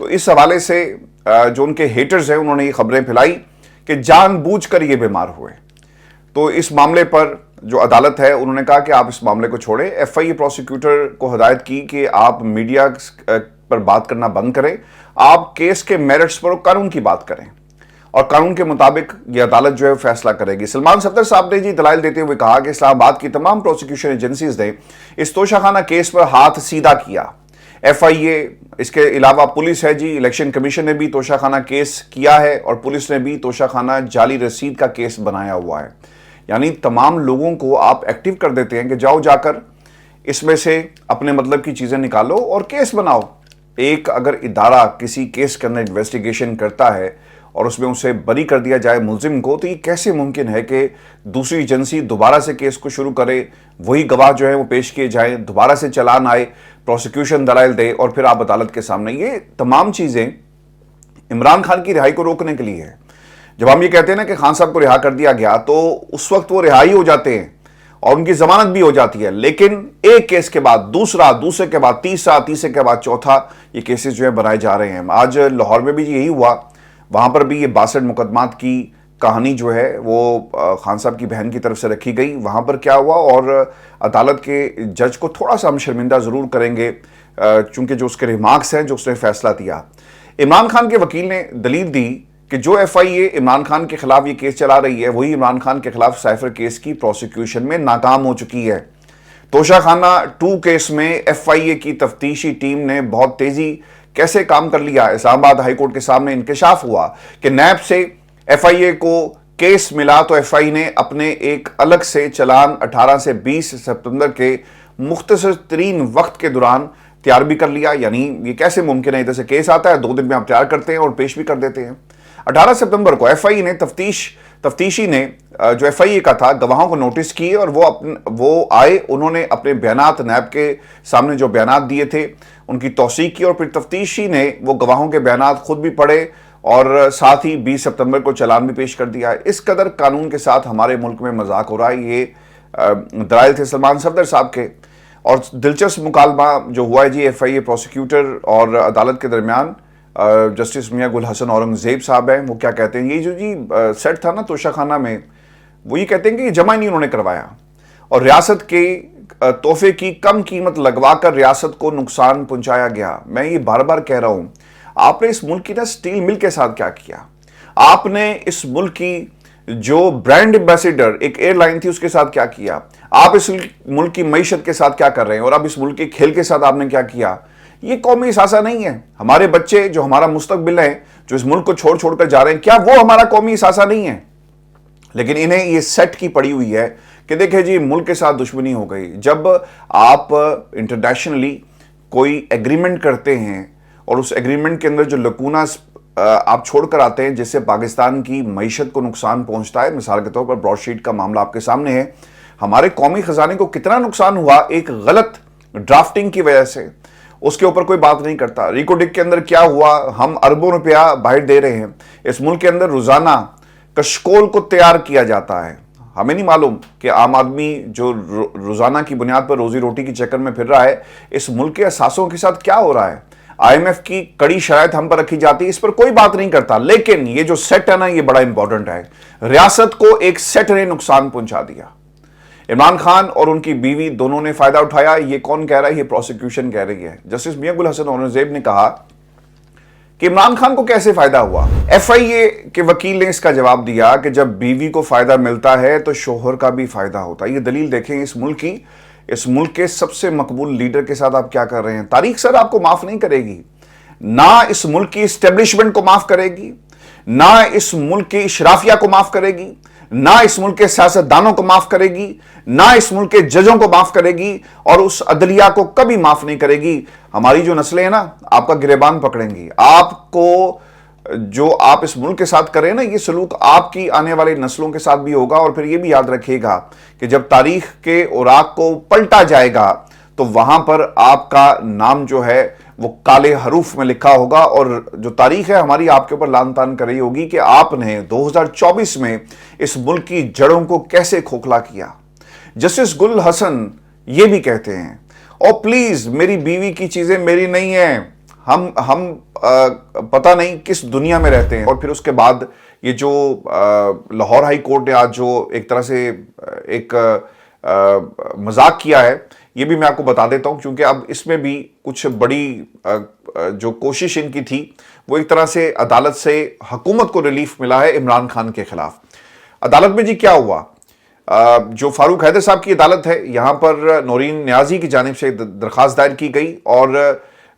تو اس حوالے سے جو ان کے ہیٹرز ہیں انہوں نے یہ خبریں پھیلائی کہ جان بوجھ کر یہ بیمار ہوئے. تو اس معاملے پر جو عدالت ہے انہوں نے کہا کہ آپ اس معاملے کو چھوڑیں. ایف آئی اے پروسیکیوٹر کو ہدایت کی کہ آپ میڈیا پر بات کرنا بند کریں, آپ کیس کے میرٹس پر قانون کی بات کریں اور قانون کے مطابق یہ عدالت جو ہے فیصلہ کرے گی. سلمان صفدر صاحب نے دلائل دیتے ہوئے کہا کہ اسلام آباد کی تمام پروسیکیوشن ایجنسیز نے اس توشہ خانہ کیس پر ہاتھ سیدھا کیا. ایف آئی اے, اس کے علاوہ پولیس ہے الیکشن کمیشن نے بھی توشہ خانہ کیس کیا ہے اور پولیس نے بھی توشہ خانہ جعلی رسید کا کیس بنایا ہوا ہے. یعنی تمام لوگوں کو آپ ایکٹیو کر دیتے ہیں کہ جاؤ جا کر اس میں سے اپنے مطلب کی چیزیں نکالو اور کیس بناؤ. ایک اگر ادارہ کسی کیس کے اندر انویسٹیگیشن کرتا ہے اور اس میں اسے بری کر دیا جائے ملزم کو, تو یہ کیسے ممکن ہے کہ دوسری ایجنسی دوبارہ سے کیس کو شروع کرے, وہی گواہ جو ہے وہ پیش کیے جائیں, دوبارہ سے چلان آئے, پروسیکیوشن دلائل دے اور پھر آپ عدالت کے سامنے. یہ تمام چیزیں عمران خان کی رہائی کو روکنے کے لیے ہے. جب ہم یہ کہتے ہیں نا کہ خان صاحب کو رہا کر دیا گیا تو اس وقت وہ رہائی ہو جاتے ہیں اور ان کی ضمانت بھی ہو جاتی ہے, لیکن ایک کیس کے بعد دوسرا, دوسرے کے بعد تیسرا, تیسرے کے بعد چوتھا, یہ کیسز جو ہے بنائے جا رہے ہیں. آج لاہور میں بھی یہی ہوا, وہاں پر بھی یہ 62 مقدمات کی کہانی جو ہے وہ خان صاحب کی بہن کی طرف سے رکھی گئی. وہاں پر کیا ہوا, اور عدالت کے جج کو تھوڑا سا ہم شرمندہ ضرور کریں گے چونکہ جو اس کے ریمارکس ہیں جو اس نے فیصلہ دیا. عمران خان کے وکیل نے دلیل دی کہ جو ایف آئی اے عمران خان کے خلاف یہ کیس چلا رہی ہے وہی عمران خان کے خلاف سائفر کیس کی پروسیکیوشن میں ناکام ہو چکی ہے. توشہ خانہ 2 کیس میں ایف آئی اے کی تفتیشی ٹیم نے بہت تیزی کیسے کام کر لیا. اسلام آباد ہائی کورٹ کے سامنے انکشاف ہوا کہ نیب سے ایف آئی اے کو کیس ملا تو ایف آئی نے اپنے ایک الگ سے چلان 18 سے 20 سپتمبر کے مختصر ترین وقت کے دوران تیار بھی کر لیا. یعنی یہ کیسے ممکن ہے, ادھر سے کیس آتا ہے 2 دن میں آپ تیار کرتے ہیں اور پیش بھی کر دیتے ہیں. 18 سپتمبر کو ایف آئی اے نے تفتیشی نے جو ایف آئی اے کا تھا گواہوں کو نوٹس کیے اور وہ آئے, انہوں نے اپنے بیانات نیب کے سامنے جو بیانات دیے تھے ان کی توثیق کی اور پھر تفتیشی نے وہ گواہوں کے بیانات خود بھی پڑھے اور ساتھ ہی 20 سپتمبر کو چلان بھی پیش کر دیا. اس قدر قانون کے ساتھ ہمارے ملک میں مذاق ہو رہا ہے. یہ دلائل تھے سلمان صفدر صاحب کے. اور دلچسپ مکالمہ جو ہوا ہے ایف آئی اے پروسیکیوٹر اور عدالت کے درمیان, جسٹس میاں گل حسن اورنگزیب صاحب ہیں, وہ کیا کہتے ہیں, یہ جو سیٹ تھا نا توشہ خانہ میں, وہ یہ کہتے ہیں کہ یہ جمع نہیں انہوں نے کروایا اور ریاست کے تحفے کی کم قیمت لگوا کر ریاست کو نقصان پہنچایا گیا. میں یہ بار بار کہہ رہا ہوں, آپ نے اس ملک کی نا سٹیل مل کے ساتھ کیا کیا, آپ نے اس ملک کی جو برانڈ ایمبیسیڈر ایک ایئر لائن تھی اس کے ساتھ کیا کیا, آپ اس ملک کی معیشت کے ساتھ کیا کر رہے ہیں, اور اب اس ملک کے کھیل کے ساتھ آپ نے کیا کیا. یہ قومی اثاثہ نہیں ہے. ہمارے بچے جو ہمارا مستقبل ہے جو اس ملک کو چھوڑ کر جا رہے ہیں, کیا وہ ہمارا قومی اثاثہ نہیں ہے؟ لیکن انہیں یہ سیٹ کی پڑی ہوئی ہے کہ دیکھیں جی ملک کے ساتھ دشمنی ہو گئی. جب آپ انٹرنیشنلی کوئی ایگریمنٹ کرتے ہیں اور اس ایگریمنٹ کے اندر جو لکوناس آپ چھوڑ کر آتے ہیں جس سے پاکستان کی معیشت کو نقصان پہنچتا ہے, مثال کے طور پر براڈ شیٹ کا معاملہ آپ کے سامنے ہے, ہمارے قومی خزانے کو کتنا نقصان ہوا ایک غلط ڈرافٹنگ کی وجہ سے, اس کے اوپر کوئی بات نہیں کرتا. ریکو ڈک کے اندر کیا ہوا, ہم اربوں روپیہ باہر دے رہے ہیں. اس ملک کے اندر روزانہ کشکول کو تیار کیا جاتا ہے. ہمیں نہیں معلوم کہ عام آدمی جو روزانہ کی بنیاد پر روزی روٹی کی چکر میں پھر رہا ہے, اس ملک کے اثاثوں کے ساتھ کیا ہو رہا ہے. آئی ایم ایف کی کڑی شرائط ہم پر رکھی جاتی ہے, اس پر کوئی بات نہیں کرتا. لیکن یہ جو سیٹ ہے نا, یہ بڑا امپورٹنٹ ہے. ریاست کو ایک سیٹ نے نقصان پہنچا دیا. عمران خان اور ان کی بیوی دونوں نے فائدہ اٹھایا. یہ کون کہہ رہا ہے؟ یہ پروسیکیوشن کہہ رہی ہے. جسٹس میاں گل حسن اورنگزیب نے کہا کہ عمران خان کو کیسے فائدہ ہوا. ایف آئی اے کے وکیل نے اس کا جواب دیا کہ جب بیوی کو فائدہ ملتا ہے تو شوہر کا بھی فائدہ ہوتا ہے. یہ دلیل دیکھیں اس ملک کی, اس ملک کے سب سے مقبول لیڈر کے ساتھ آپ کیا کر رہے ہیں. تاریخ سر آپ کو معاف نہیں کرے گی, نہ اس ملک کی اسٹیبلشمنٹ کو معاف کرے گی, نہ اس ملک کی اشرافیہ کو معاف کرے گی, نہ اس ملک کے سیاستدانوں کو معاف کرے گی, نہ اس ملک کے ججوں کو معاف کرے گی, اور اس عدلیہ کو کبھی معاف نہیں کرے گی. ہماری جو نسلیں ہیں نا, آپ کا گریبان پکڑیں گی. آپ کو جو آپ اس ملک کے ساتھ کریں نا, یہ سلوک آپ کی آنے والے نسلوں کے ساتھ بھی ہوگا. اور پھر یہ بھی یاد رکھیے گا کہ جب تاریخ کے اوراق کو پلٹا جائے گا تو وہاں پر آپ کا نام جو ہے وہ کالے حروف میں لکھا ہوگا, اور جو تاریخ ہے ہماری آپ کے اوپر لان تان کر رہی ہوگی کہ آپ نے 2024 میں اس ملک کی جڑوں کو کیسے کھوکھلا کیا. جسٹس گل حسن یہ بھی کہتے ہیں, اور پلیز میری بیوی کی چیزیں میری نہیں ہیں, ہم پتہ نہیں کس دنیا میں رہتے ہیں. اور پھر اس کے بعد یہ جو لاہور ہائی کورٹ نے آج جو ایک طرح سے ایک مذاق کیا ہے, یہ بھی میں آپ کو بتا دیتا ہوں, کیونکہ اب اس میں بھی کچھ بڑی جو کوشش ان کی تھی وہ ایک طرح سے عدالت سے حکومت کو ریلیف ملا ہے عمران خان کے خلاف. عدالت میں جی کیا ہوا, جو فاروق حیدر صاحب کی عدالت ہے, یہاں پر نورین نیازی کی جانب سے درخواست دائر کی گئی, اور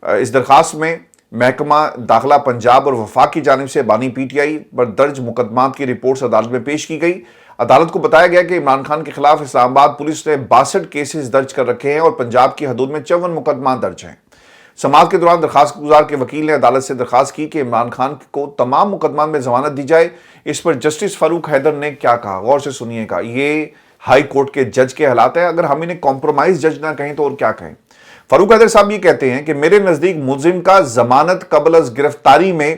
اس درخواست میں محکمہ داخلہ پنجاب اور وفاق کی جانب سے بانی پی ٹی آئی پر درج مقدمات کی رپورٹس عدالت میں پیش کی گئی. عدالت کو بتایا گیا کہ عمران خان کے خلاف اسلام آباد پولیس نے 62 کیسز درج کر رکھے ہیں اور پنجاب کی حدود میں 54 مقدمات درج ہیں. سماعت کے دوران درخواست گزار کے وکیل نے عدالت سے درخواست کی کہ عمران خان کو تمام مقدمات میں ضمانت دی جائے. اس پر جسٹس فاروق حیدر نے کیا کہا, غور سے سنیے گا. یہ ہائی کورٹ کے جج کے حالات ہیں, اگر ہم انہیں کمپرومائز جج نہ کہیں تو اور کیا کہیں. فاروق حیدر صاحب یہ کہتے ہیں کہ میرے نزدیک ملزم کا ضمانت قبل از گرفتاری میں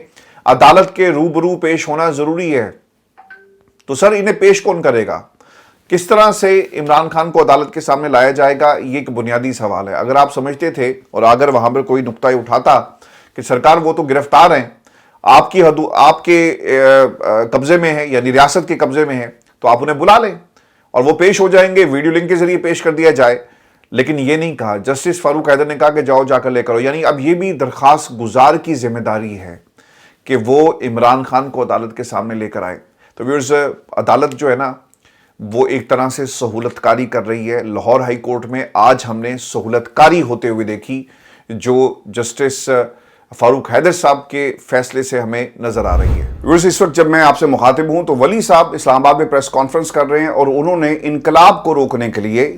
عدالت کے روبرو پیش ہونا ضروری ہے. تو سر انہیں پیش کون کرے گا, کس طرح سے عمران خان کو عدالت کے سامنے لایا جائے گا, یہ ایک بنیادی سوال ہے. اگر آپ سمجھتے تھے اور اگر وہاں پر کوئی نقطہ اٹھاتا کہ سرکار وہ تو گرفتار ہیں, آپ کی حدود آپ کے قبضے میں ہے, یعنی ریاست کے قبضے میں ہے, تو آپ انہیں بلا لیں اور وہ پیش ہو جائیں گے, ویڈیو لنک کے ذریعے پیش کر دیا جائے. لیکن یہ نہیں کہا. جسٹس فاروق حیدر نے کہا کہ جاؤ جا کر لے کرو. یعنی اب یہ بھی درخواست گزار کی ذمہ داری ہے کہ وہ عمران خان کو عدالت کے سامنے لے کر آئے. تو ویورز, عدالت جو ہے نا وہ ایک طرح سے سہولت کاری کر رہی ہے. لاہور ہائی کورٹ میں آج ہم نے سہولت کاری ہوتے ہوئے دیکھی جو جسٹس فاروق حیدر صاحب کے فیصلے سے ہمیں نظر آ رہی ہے. ویورز, اس وقت جب میں آپ سے مخاطب ہوں تو ولی صاحب اسلام آباد میں پریس کانفرنس کر رہے ہیں, اور انہوں نے انقلاب کو روکنے کے لیے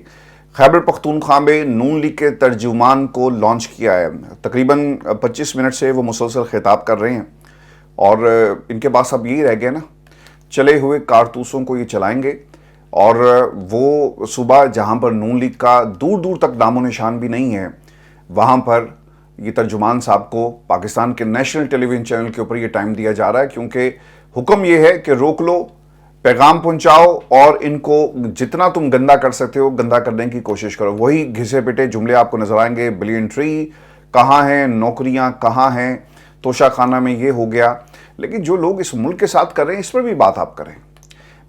خیبر پختونخوا میں نون لیگ کے ترجمان کو لانچ کیا ہے. تقریباً 25 منٹ سے وہ مسلسل خطاب کر رہے ہیں, اور ان کے پاس اب یہی رہ گیا نا, چلے ہوئے کارتوسوں کو یہ چلائیں گے. اور وہ صبح جہاں پر نون لیگ کا دور دور تک نام و نشان بھی نہیں ہے, وہاں پر یہ ترجمان صاحب کو پاکستان کے نیشنل ٹیلی ویژن چینل کے اوپر یہ ٹائم دیا جا رہا ہے, کیونکہ حکم یہ ہے کہ روک لو, پیغام پہنچاؤ, اور ان کو جتنا تم گندا کر سکتے ہو گندا کرنے کی کوشش کرو. وہی گھسے پٹے جملے آپ کو نظر آئیں گے, بلین ٹری کہاں ہیں, نوکریاں کہاں ہیں, توشہ خانہ میں یہ ہو گیا. لیکن جو لوگ اس ملک کے ساتھ کر رہے ہیں اس پر بھی بات آپ کریں.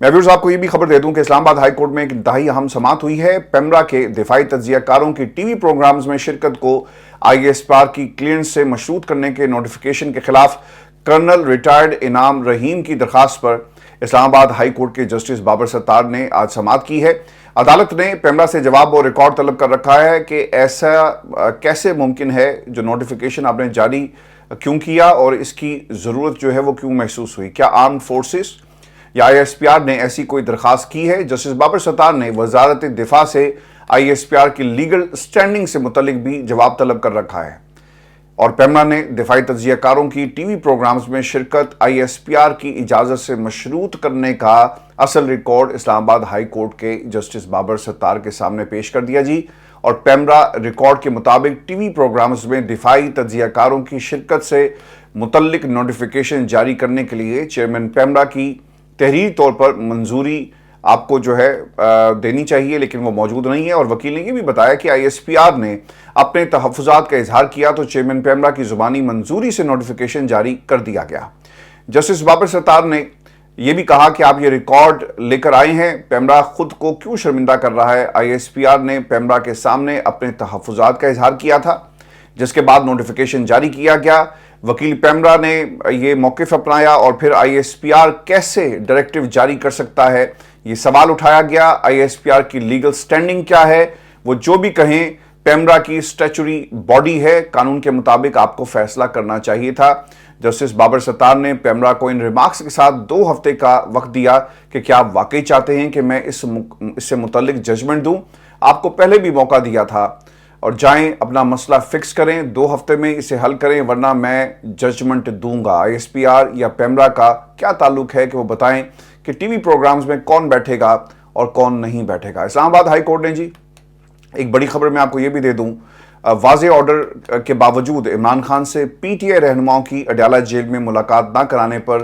میں ویورز آپ کو یہ بھی خبر دے دوں کہ اسلام آباد ہائی کورٹ میں ایک انتہائی اہم سماعت ہوئی ہے. پیمرا کے دفاعی تجزیہ کاروں کی ٹی وی پروگرامز میں شرکت کو آئی ایس پی آر کی کلیئرنس سے مشروط کرنے کے نوٹیفیکیشن کے خلاف کرنل ریٹائرڈ انعام رحیم کی درخواست پر اسلام آباد ہائی کورٹ کے جسٹس بابر ستار نے آج سماعت کی ہے. عدالت نے پیمرا سے جواب اور ریکارڈ طلب کر رکھا ہے کہ ایسا کیسے ممکن ہے, جو نوٹیفیکیشن آپ نے جاری کیوں کیا اور اس کی ضرورت جو ہے وہ کیوں محسوس ہوئی. کیا آرم فورسز یا آئی ایس پی آر نے ایسی کوئی درخواست کی ہے. جسٹس بابر ستار نے وزارت دفاع سے آئی ایس پی آر کی لیگل سٹینڈنگ سے متعلق بھی جواب طلب کر رکھا ہے, اور پیمرا نے دفاعی تجزیہ کاروں کی ٹی وی پروگرامز میں شرکت آئی ایس پی آر کی اجازت سے مشروط کرنے کا اصل ریکارڈ اسلام آباد ہائی کورٹ کے جسٹس بابر ستار کے سامنے پیش کر دیا جی. اور پیمرا ریکارڈ کے مطابق ٹی وی پروگرامز میں دفاعی تجزیہ کاروں کی شرکت سے متعلق نوٹیفیکیشن جاری کرنے کے لیے چیئرمین پیمرا کی تحریری طور پر منظوری آپ کو جو ہے دینی چاہیے, لیکن وہ موجود نہیں ہے. اور وکیل نے یہ بھی بتایا کہ آئی ایس پی آر نے اپنے تحفظات کا اظہار کیا تو چیئرمین پیمرا کی زبانی منظوری سے نوٹیفیکیشن جاری کر دیا گیا. جسٹس بابر ستار نے یہ بھی کہا کہ آپ یہ ریکارڈ لے کر آئے ہیں, پیمرا خود کو کیوں شرمندہ کر رہا ہے. آئی ایس پی آر نے پیمرا کے سامنے اپنے تحفظات کا اظہار کیا تھا, جس کے بعد نوٹیفیکیشن جاری کیا گیا. وکیل پیمرا نے یہ موقف اپنایا, اور پھر آئی ایس پی آر کیسے ڈائریکٹو جاری کر سکتا ہے, یہ سوال اٹھایا گیا. آئی ایس پی آر کی لیگل سٹینڈنگ کیا ہے, وہ جو بھی کہیں پیمرا کی سٹیچوری باڈی ہے, قانون کے مطابق آپ کو فیصلہ کرنا چاہیے تھا. جسٹس بابر ستار نے پیمرا کو ان ریمارکس کے ساتھ 2 ہفتے کا وقت دیا کہ کیا آپ واقعی چاہتے ہیں کہ میں اس سے متعلق ججمنٹ دوں. آپ کو پہلے بھی موقع دیا تھا, اور جائیں اپنا مسئلہ فکس کریں, 2 ہفتے میں اسے حل کریں, ورنہ میں ججمنٹ دوں گا. آئی ایس پی آر یا پیمرا کا کیا تعلق ہے کہ وہ بتائیں کہ ٹی وی پروگرامز میں کون بیٹھے گا اور کون نہیں بیٹھے گا. اسلام آباد ہائی کورٹ نے جی ایک بڑی خبر میں آپ کو یہ بھی دے دوں, واضح آرڈر کے باوجود عمران خان سے پی ٹی آئی رہنماؤں کی اڈیالہ جیل میں ملاقات نہ کرانے پر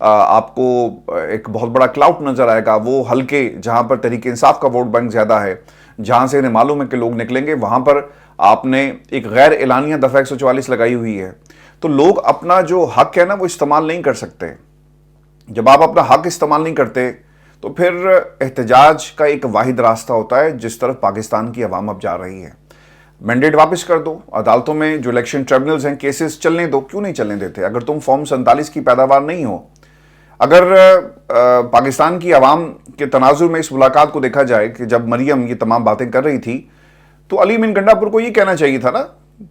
آپ کو ایک بہت بڑا کلاؤٹ نظر آئے گا. وہ حلقے جہاں پر تحریک انصاف کا ووٹ بینک زیادہ ہے, جہاں سے انہیں معلوم ہے کہ لوگ نکلیں گے, وہاں پر آپ نے ایک غیر اعلانیہ دفعہ 144 لگائی ہوئی ہے. تو لوگ اپنا جو حق ہے نا وہ استعمال نہیں کر سکتے. جب آپ اپنا حق استعمال نہیں کرتے تو پھر احتجاج کا ایک واحد راستہ ہوتا ہے جس طرف پاکستان کی عوام اب جا رہی ہے. مینڈیٹ واپس کر دو, عدالتوں میں جو الیکشن ٹریبونلز ہیں کیسز چلنے دو. کیوں نہیں چلنے دیتے؟ اگر تم فارم 47 کی پیداوار نہیں ہو, اگر پاکستان کی عوام کے تناظر میں اس ملاقات کو دیکھا جائے کہ جب مریم یہ تمام باتیں کر رہی تھی تو علی امین گنڈا پور کو یہ کہنا چاہیے تھا نا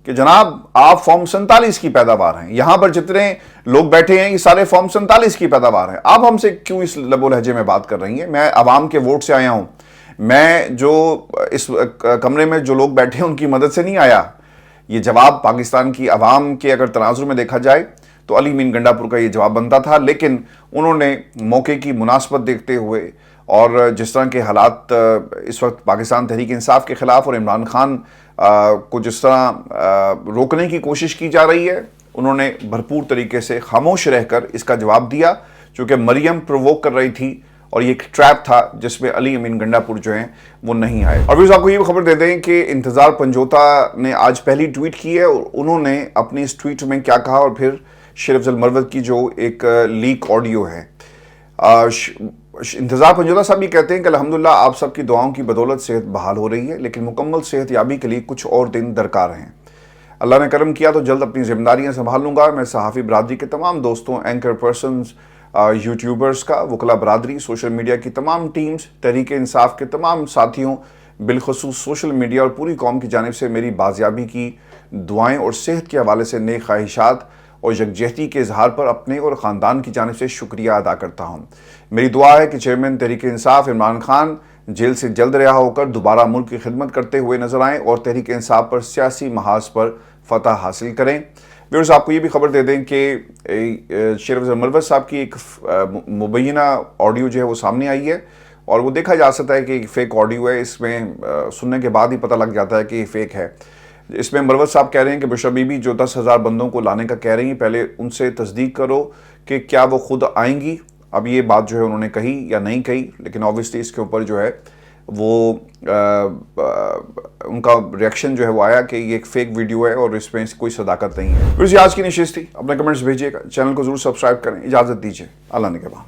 کہ جناب آپ فارم 47 کی پیداوار ہیں, یہاں پر جتنے لوگ بیٹھے ہیں یہ سارے فارم 47 کی پیداوار ہیں, آپ ہم سے کیوں اس لب و لہجے میں بات کر رہی ہیں؟ میں عوام کے ووٹ سے آیا ہوں, میں جو اس کمرے میں جو لوگ بیٹھے ہیں ان کی مدد سے نہیں آیا. یہ جواب پاکستان کی عوام کے اگر تناظر میں دیکھا جائے تو علی امین گنڈا پور کا یہ جواب بنتا تھا, لیکن انہوں نے موقع کی مناسبت دیکھتے ہوئے اور جس طرح کے حالات اس وقت پاکستان تحریک انصاف کے خلاف اور عمران خان کو جس طرح روکنے کی کوشش کی جا رہی ہے, انہوں نے بھرپور طریقے سے خاموش رہ کر اس کا جواب دیا, چونکہ مریم پرووک کر رہی تھی اور یہ ایک ٹریپ تھا جس میں علی امین گنڈا پور جو ہیں وہ نہیں آئے. اور پھر آپ کو یہ خبر دے دیں کہ انتظار پنجوتا نے آج پہلی ٹویٹ کی ہے اور انہوں نے اپنی اس ٹویٹ میں کیا کہا, اور پھر شیر افضل مروت کی جو ایک لیک آڈیو ہے. انتظار پنجوتا صاحب یہ کہتے ہیں کہ الحمدللہ آپ سب کی دعاؤں کی بدولت صحت بحال ہو رہی ہے, لیکن مکمل صحت یابی کے لیے کچھ اور دن درکار ہیں. اللہ نے کرم کیا تو جلد اپنی ذمہ داریاں سنبھال لوں گا. میں صحافی برادری کے تمام دوستوں, اینکر پرسنز, یوٹیوبرز کا, وکلا برادری, سوشل میڈیا کی تمام ٹیمز, تحریک انصاف کے تمام ساتھیوں, بالخصوص سوشل میڈیا اور پوری قوم کی جانب سے میری بازیابی کی دعائیں اور صحت کے حوالے سے نیک خواہشات اور یکجہتی کے اظہار پر اپنے اور خاندان کی جانب سے شکریہ ادا کرتا ہوں. میری دعا ہے کہ چیئرمین تحریک انصاف عمران خان جیل سے جلد رہا ہو کر دوبارہ ملک کی خدمت کرتے ہوئے نظر آئیں اور تحریک انصاف پر سیاسی محاذ پر فتح حاصل کریں. ویورز آپ کو یہ بھی خبر دے دیں کہ شیر افضل مروت صاحب کی ایک مبینہ آڈیو جو ہے وہ سامنے آئی ہے, اور وہ دیکھا جا سکتا ہے کہ ایک فیک آڈیو ہے. اس میں سننے کے بعد ہی پتہ لگ جاتا ہے کہ یہ فیک ہے. اس میں مروت صاحب کہہ رہے ہیں کہ بشرا بی بی جو 10,000 بندوں کو لانے کا کہہ رہی ہیں, پہلے ان سے تصدیق کرو کہ کیا وہ خود آئیں گی. اب یہ بات جو ہے انہوں نے کہی یا نہیں کہی, لیکن آبویسلی اس کے اوپر جو ہے وہ ان کا ریاکشن جو ہے وہ آیا کہ یہ ایک فیک ویڈیو ہے اور اس میں کوئی صداقت نہیں ہے. پھر آج کی نشست تھی, اپنے کمنٹس بھیجیے گا, چینل کو ضرور سبسکرائب کریں. اجازت دیجیے, اللہ نگہبان.